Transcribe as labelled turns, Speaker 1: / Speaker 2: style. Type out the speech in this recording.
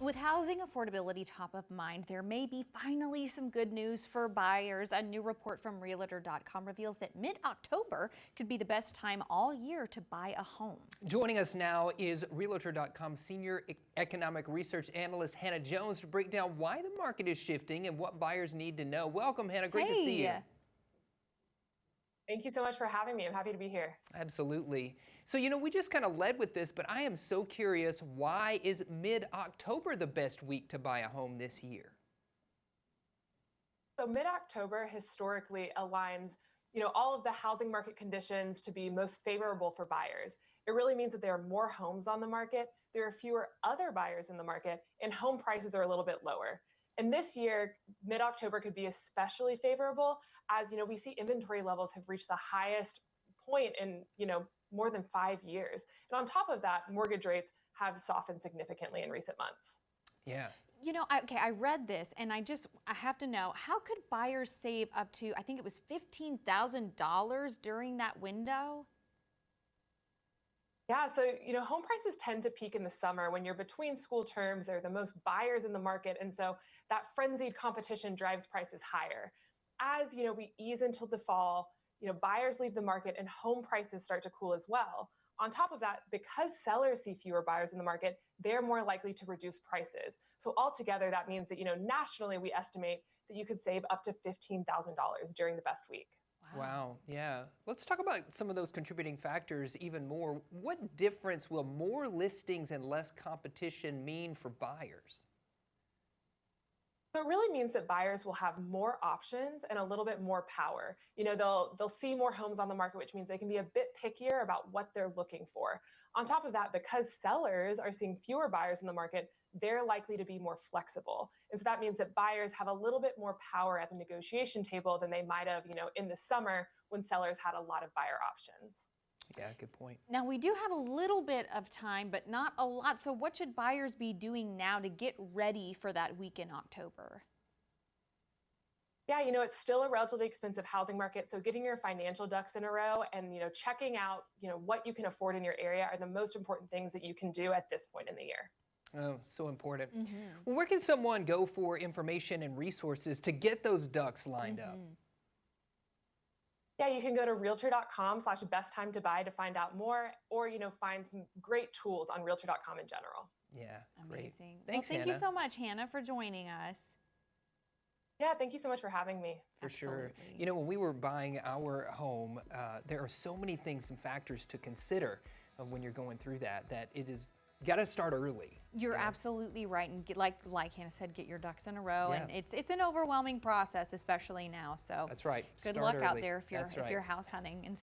Speaker 1: With housing affordability top of mind, there may be finally some good news for buyers. A new report from Realtor.com reveals that mid-October could be the best time all year to buy a home.
Speaker 2: Joining us now is Realtor.com senior economic research analyst Hannah Jones to break down why the market is shifting and what buyers need to know. Welcome, Hannah. Great to see you.
Speaker 3: Thank you so much for having me. I'm happy to be here.
Speaker 2: Absolutely. So, we just kind of led with this, but I am so curious, why is mid-October the best week to buy a home this year?
Speaker 3: So mid-October historically aligns, all of the housing market conditions to be most favorable for buyers. It really means that there are more homes on the market, there are fewer other buyers in the market, and home prices are a little bit lower. And this year, mid-October could be especially favorable as, we see inventory levels have reached the highest point in, more than 5 years. And on top of that, mortgage rates have softened significantly in recent months.
Speaker 2: Yeah.
Speaker 1: I read this and I have to know, how could buyers save up to, I think it was $15,000 during that window?
Speaker 3: Yeah, so home prices tend to peak in the summer when you're between school terms. There are the most buyers in the market, and so that frenzied competition drives prices higher. As we ease into the fall, buyers leave the market and home prices start to cool as well. On top of that, because sellers see fewer buyers in the market, they're more likely to reduce prices. So altogether, that means that nationally we estimate that you could save up to $15,000 during the best week.
Speaker 2: Wow, yeah. Let's talk about some of those contributing factors even more. What difference will more listings and less competition mean for buyers?
Speaker 3: So it really means that buyers will have more options and a little bit more power. They'll see more homes on the market, which means they can be a bit pickier about what they're looking for. On top of that, because sellers are seeing fewer buyers in the market, they're likely to be more flexible. And so that means that buyers have a little bit more power at the negotiation table than they might have, in the summer when sellers had a lot of buyer options.
Speaker 2: Yeah, good point.
Speaker 1: Now, we do have a little bit of time, but not a lot. So what should buyers be doing now to get ready for that week in October?
Speaker 3: Yeah, it's still a relatively expensive housing market. So getting your financial ducks in a row and, checking out, what you can afford in your area are the most important things that you can do at this point in the year.
Speaker 2: Oh, so important.
Speaker 1: Mm-hmm.
Speaker 2: Well, where can someone go for information and resources to get those ducks lined up?
Speaker 3: Yeah, you can go to realtor.com/best time to buy to find out more, or, find some great tools on realtor.com in general.
Speaker 2: Yeah, great.
Speaker 1: Amazing.
Speaker 2: Thanks,
Speaker 1: Thank
Speaker 2: Hannah.
Speaker 1: you so much, Hannah, for joining us.
Speaker 3: Yeah, thank you so much for having me.
Speaker 2: For sure.
Speaker 1: Absolutely.
Speaker 2: When we were buying our home, there are so many things and factors to consider when you're going through that it is got to start early.
Speaker 1: You're absolutely right, and like Hannah said, get your ducks in a row.
Speaker 2: Yeah.
Speaker 1: And it's an overwhelming process, especially now. So
Speaker 2: That's right.
Speaker 1: good
Speaker 2: Start
Speaker 1: luck out
Speaker 2: early.
Speaker 1: there if
Speaker 2: That's
Speaker 1: you're
Speaker 2: right.
Speaker 1: house hunting and